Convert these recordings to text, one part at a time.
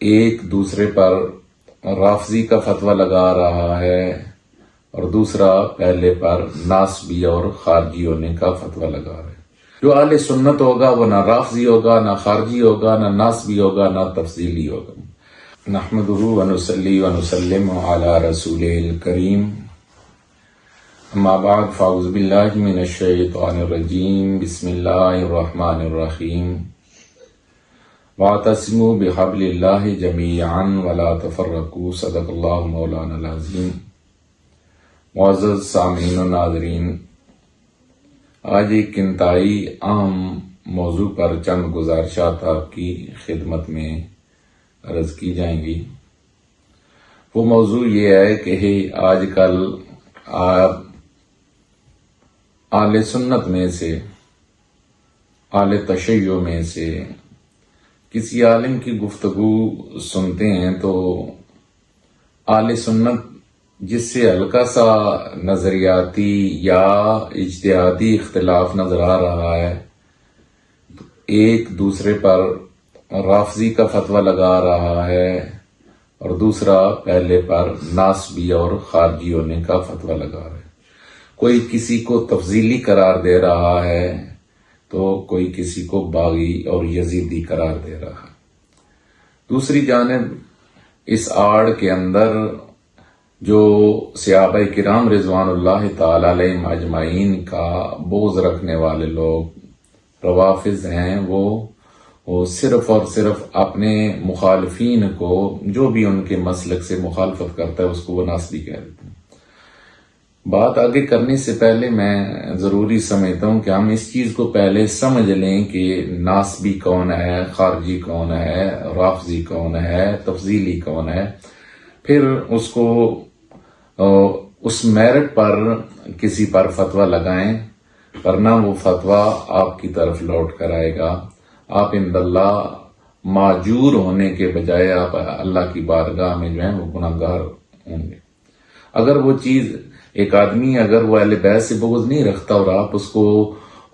ایک دوسرے پر رافضی کا فتویٰ لگا رہا ہے اور دوسرا پہلے پر ناسبی اور خارجی ہونے کا فتویٰ لگا رہا ہے۔ جو اہل سنت ہوگا وہ نہ رافضی ہوگا، نہ خارجی ہوگا، نہ ناسبی ہوگا، نہ تفضیلی ہوگا۔ نحمدہ ونصلی ونسلم علی رسولہ الکریم، اما بعد فاعوذ باللہ من الشیطان الرجیم، بسم اللہ الرحمن الرحیم، واعتصموا بحبل اللہ جمیعا ولا تفرقوا، صدق اللہ مولانا العظیم۔ معزز سامعین و ناظرین، آج ایک انتہائی اہم موضوع پر چند گزارشات آپ کی خدمت میں عرض کی جائیں گی۔ وہ موضوع یہ ہے کہ آج کل آپ اہل سنت میں سے، اہل تشیع میں سے کسی عالم کی گفتگو سنتے ہیں تو اہل سنت جس سے ہلکا سا نظریاتی یا اجتہادی اختلاف نظر آ رہا ہے، ایک دوسرے پر رافضی کا فتویٰ لگا رہا ہے اور دوسرا پہلے پر ناسبی اور خارجی ہونے کا فتویٰ لگا رہا ہے۔ کوئی کسی کو تفضیلی قرار دے رہا ہے تو کوئی کسی کو باغی اور یزیدی قرار دے رہا ہے۔ دوسری جانب اس آڑ کے اندر جو صحابہ کرام رضوان اللہ تعالی علیہم اجمعین کا بغض رکھنے والے لوگ روافض ہیں، وہ صرف اور صرف اپنے مخالفین کو، جو بھی ان کے مسلک سے مخالفت کرتا ہے، اس کو وہ ناسبی کہہ دیتے ہیں۔ بات آگے کرنے سے پہلے میں ضروری سمجھتا ہوں کہ ہم اس چیز کو پہلے سمجھ لیں کہ ناسبی کون ہے، خارجی کون ہے، رافضی کون ہے، تفضیلی کون ہے، پھر اس کو اس میرٹ پر کسی پر فتویٰ لگائیں، ورنہ وہ فتویٰ آپ کی طرف لوٹ کر آئے گا۔ آپ عند اللہ معجور ہونے کے بجائے آپ اللہ کی بارگاہ میں جو ہیں وہ گناہگار ہوں گے۔ اگر وہ چیز، ایک آدمی اگر وہ اہل بیت سے بغض نہیں رکھتا اور آپ اس کو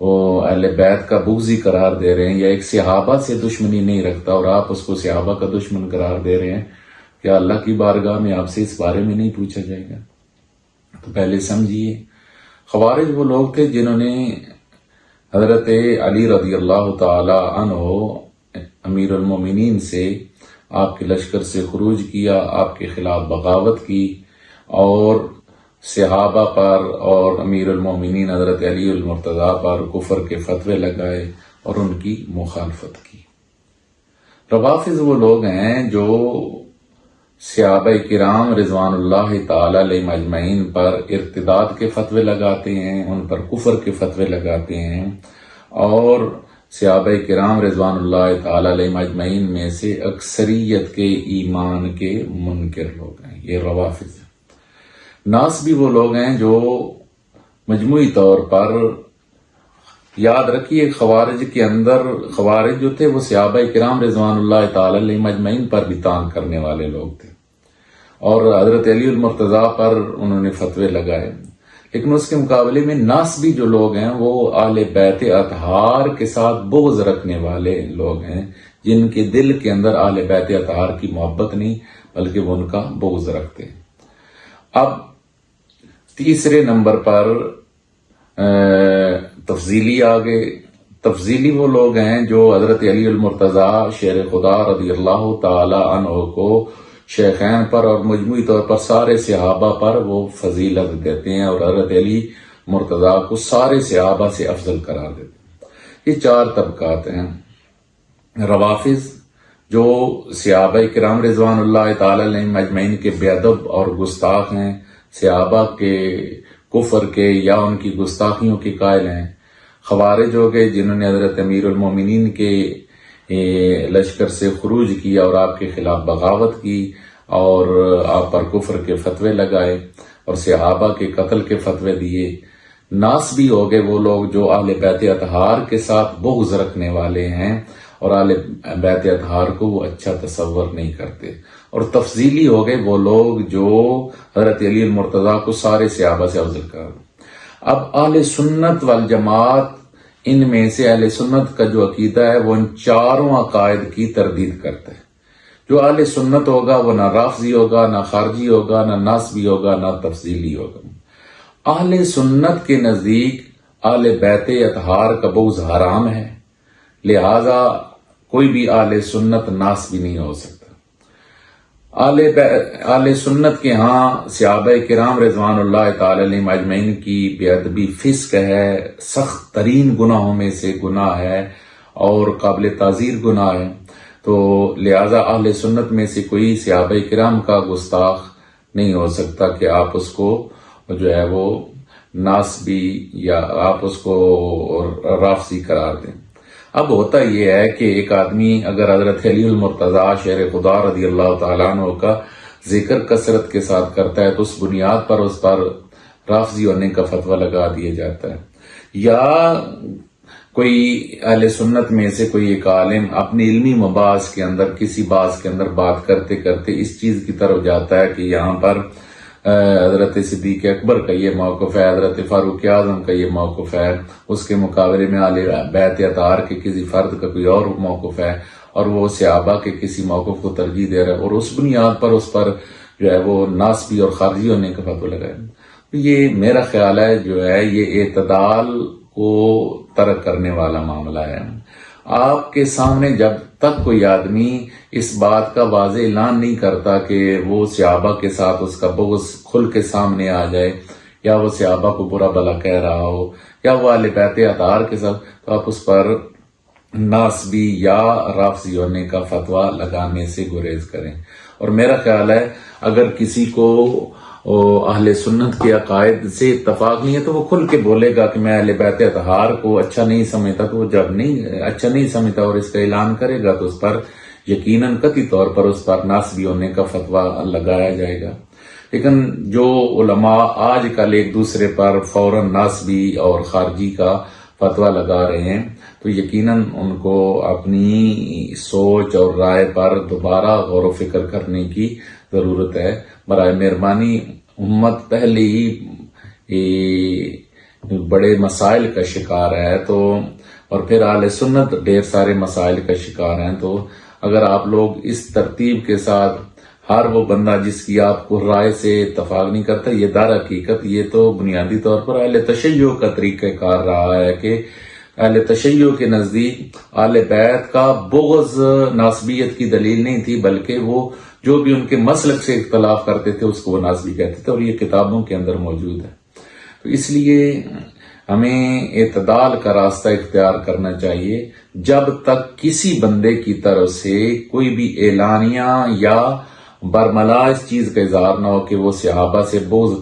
اہل بیت کا بغضی قرار دے رہے ہیں، یا ایک صحابہ سے دشمنی نہیں رکھتا اور آپ اس کو صحابہ کا دشمن قرار دے رہے ہیں، کیا اللہ کی بارگاہ میں آپ سے اس بارے میں نہیں پوچھا جائے گا؟ تو پہلے سمجھیے، خوارج وہ لوگ تھے جنہوں نے حضرت علی رضی اللہ تعالی عنہ امیر المومنین سے، آپ کے لشکر سے خروج کیا، آپ کے خلاف بغاوت کی اور صحابہ پر اور امیر المومنین حضرت علی المرتضیٰ پر کفر کے فتوے لگائے اور ان کی مخالفت کی۔ روافض وہ لوگ ہیں جو صحابہ کرام رضوان اللہ تعالی علیہم اجمعین پر ارتداد کے فتوے لگاتے ہیں، ان پر کفر کے فتوے لگاتے ہیں، اور صحابہ کرام رضوان اللہ تعالی علیہم اجمعین میں سے اکثریت کے ایمان کے منکر لوگ ہیں، یہ روافض ہیں۔ ناسبی وہ لوگ ہیں جو مجموعی طور پر، یاد رکھیے، خوارج کے اندر، خوارج جو تھے وہ صحابہ کرام رضوان اللہ تعالی علیہم اجمعین پر بھی طعن کرنے والے لوگ تھے اور حضرت علی المرتضیٰ پر انہوں نے فتوے لگائے، لیکن اس کے مقابلے میں ناسبی جو لوگ ہیں وہ اہل بیت اطہار کے ساتھ بغض رکھنے والے لوگ ہیں، جن کے دل کے اندر اہل بیت اطہار کی محبت نہیں بلکہ وہ ان کا بغض رکھتے ہیں۔ اب تیسرے نمبر پر تفضیلی آگے۔ تفضیلی وہ لوگ ہیں جو حضرت علی المرتضیٰ شیر خدا رضی اللہ تعالی عنہ کو شیخین پر اور مجموعی طور پر سارے صحابہ پر وہ فضیلت دیتے ہیں اور حضرت علی مرتضیٰ کو سارے صحابہ سے افضل قرار دیتے ہیں۔ یہ چار طبقات ہیں۔ روافض جو صحابہ کرام رضوان اللہ تعالی علیہم اجمعین کے بے ادب اور گستاخ ہیں، صحابہ کے کفر کے یا ان کی گستاخیوں کے قائل ہیں۔ خوارج ہو گئے جنہوں نے حضرت امیر المومنین کے لشکر سے خروج کیا اور آپ کے خلاف بغاوت کی اور آپ پر کفر کے فتوے لگائے اور صحابہ کے قتل کے فتوے دیے۔ ناسبی ہو گئے وہ لوگ جو اہل بیت اطہار کے ساتھ بغض رکھنے والے ہیں اور اہل بیت اطہار کو وہ اچھا تصور نہیں کرتے۔ اور تفضیلی ہو گئے وہ لوگ جو حضرت علی المرتضیٰ کو سارے صحابہ سے افضل قرار دیں۔ اب اہل سنت والجماعت، ان میں سے اہل سنت کا جو عقیدہ ہے وہ ان چاروں عقائد کی تردید کرتا ہے۔ جو اہل سنت ہوگا وہ نہ رافضی ہوگا، نہ خارجی ہوگا، نہ ناسبی ہوگا، نہ تفضیلی ہوگا۔ اہل سنت کے نزدیک اہل بیت اطہار کا بغض حرام ہے، لہذا کوئی بھی اہل سنت ناسبی نہیں ہو سکتا۔ اہل سنت کے ہاں صحابہ کرام رضوان اللہ تعالی علیہم اجمعین کی بے ادبی فسق ہے، سخت ترین گناہوں میں سے گناہ ہے اور قابل تعزیر گناہ ہے، تو لہذا اہل سنت میں سے کوئی صحابہ کرام کا گستاخ نہیں ہو سکتا کہ آپ اس کو جو ہے وہ ناسبی یا آپ اس کو رافضی قرار دیں۔ اب ہوتا یہ ہے کہ ایک آدمی اگر حضرت علی المرتضیٰ شیر خدا رضی اللہ تعالیٰ عنہ کا ذکر کثرت کے ساتھ کرتا ہے تو اس بنیاد پر اس پر رافضی ہونے کا فتویٰ لگا دیا جاتا ہے، یا کوئی اہل سنت میں سے کوئی ایک عالم اپنی علمی مباحث کے اندر کسی بحث کے اندر بات کرتے کرتے اس چیز کی طرف جاتا ہے کہ یہاں پر حضرت صدیق اکبر کا یہ موقف ہے، حضرت فاروق اعظم کا یہ موقف ہے، اس کے مقابلے میں اہل بیت اطہار کے کسی فرد کا کوئی اور موقف ہے اور وہ صحابہ کے کسی موقف کو ترجیح دے رہا ہے، اور اس بنیاد پر اس پر جو ہے وہ ناسبی اور خارجی ہونے کا فتویٰ لگائے۔ یہ میرا خیال ہے جو ہے یہ اعتدال کو ترک کرنے والا معاملہ ہے۔ آپ کے سامنے جب تک کوئی آدمی اس بات کا واضح اعلان نہیں کرتا کہ وہ صحابہ کے ساتھ اس کا بغض کھل کے سامنے آ جائے، یا وہ صحابہ کو برا بھلا کہہ رہا ہو، یا وہ اہل بیت اطہار کے ساتھ، تو آپ اس پر ناسبی یا رافضی ہونے کا فتویٰ لگانے سے گریز کریں۔ اور میرا خیال ہے اگر کسی کو اہل سنت کے عقائد سے اتفاق نہیں ہے تو وہ کھل کے بولے گا کہ میں اہل بیت اطہار کو اچھا نہیں سمجھتا، تو وہ جب اچھا نہیں سمجھتا اور اس کا اعلان کرے گا تو اس پر یقیناً قطعی طور پر اس پر ناسبی ہونے کا فتویٰ لگایا جائے گا۔ لیکن جو علماء آج کل ایک دوسرے پر فوراً ناسبی اور خارجی کا فتویٰ لگا رہے ہیں تو یقیناً ان کو اپنی سوچ اور رائے پر دوبارہ غور و فکر کرنے کی ضرورت ہے۔ برائے مہربانی امت پہلے ہی بڑے مسائل کا شکار ہے، تو اور پھر اہل سنت ڈھیر سارے مسائل کا شکار ہیں، تو اگر آپ لوگ اس ترتیب کے ساتھ ہر وہ بندہ جس کی آپ کو رائے سے اتفاق نہیں کرتا، یہ در حقیقت یہ تو بنیادی طور پر اہل تشیع کا طریقہ کار رہا ہے کہ اہل تشیع کے نزدیک اہل بیت کا بغض ناسبیت کی دلیل نہیں تھی، بلکہ وہ جو بھی ان کے مسلک سے اختلاف کرتے تھے اس کو وہ ناسبی کہتے تھے، اور یہ کتابوں کے اندر موجود ہے۔ تو اس لیے ہمیں اعتدال کا راستہ اختیار کرنا چاہیے جب تک کسی بندے کی طرف سے کوئی بھی اعلانیہ یا برملا اس چیز کا اظہار نہ ہو کہ وہ صحابہ سے بغض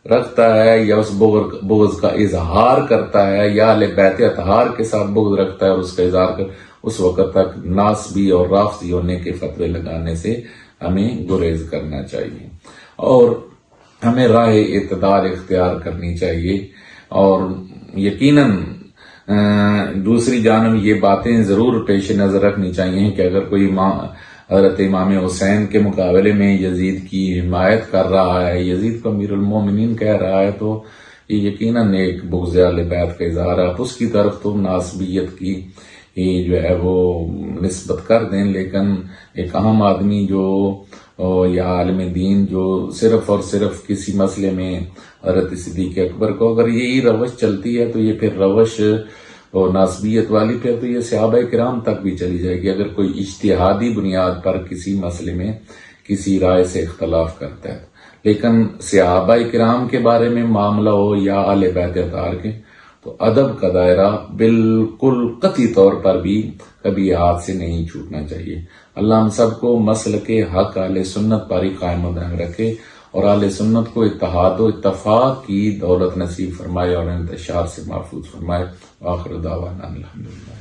رکھتا ہے یا اس بغض کا اظہار کرتا ہے، یا اہل بیت اطہار کے ساتھ بغض رکھتا ہے اور اس کا اظہار اس وقت تک ناسبی اور رافضی ہونے کے فتوے لگانے سے ہمیں گریز کرنا چاہیے، اور ہمیں راہ اعتدال اختیار کرنی چاہیے۔ اور یقیناً دوسری جانب یہ باتیں ضرور پیش نظر رکھنی چاہیے کہ اگر کوئی حضرت امام حسین کے مقابلے میں یزید کی حمایت کر رہا ہے، یزید کو امیر المومنین کہہ رہا ہے، تو یہ یقیناً ایک بغض اہل بیت کا اظہار ہے۔ اس کی طرف تو ناسبیت کی جو ہے وہ نسبت کر دیں، لیکن ایک عام آدمی جو یا عالم دین جو صرف اور صرف کسی مسئلے میں حضرت صدیق اکبر کو اگر یہی روش چلتی ہے تو یہ پھر روش اور ناسبیت والی پھر تو یہ صحابہ کرام تک بھی چلی جائے گی۔ اگر کوئی اجتہادی بنیاد پر کسی مسئلے میں کسی رائے سے اختلاف کرتا ہے، لیکن صحابہ کرام کے بارے میں معاملہ ہو یا اہل بیت اطہار کے، تو ادب کا دائرہ بالکل قطعی طور پر بھی کبھی ہاتھ سے نہیں چھوٹنا چاہیے۔ اللہ ہم سب کو مسلک حق اہل سنت پر ہی قائم و دائم رکھے اور اہل سنت کو اتحاد و اتفاق کی دولت نصیب فرمائے اور انتشار سے محفوظ فرمائے۔ آخر دعوانا الحمدللہ۔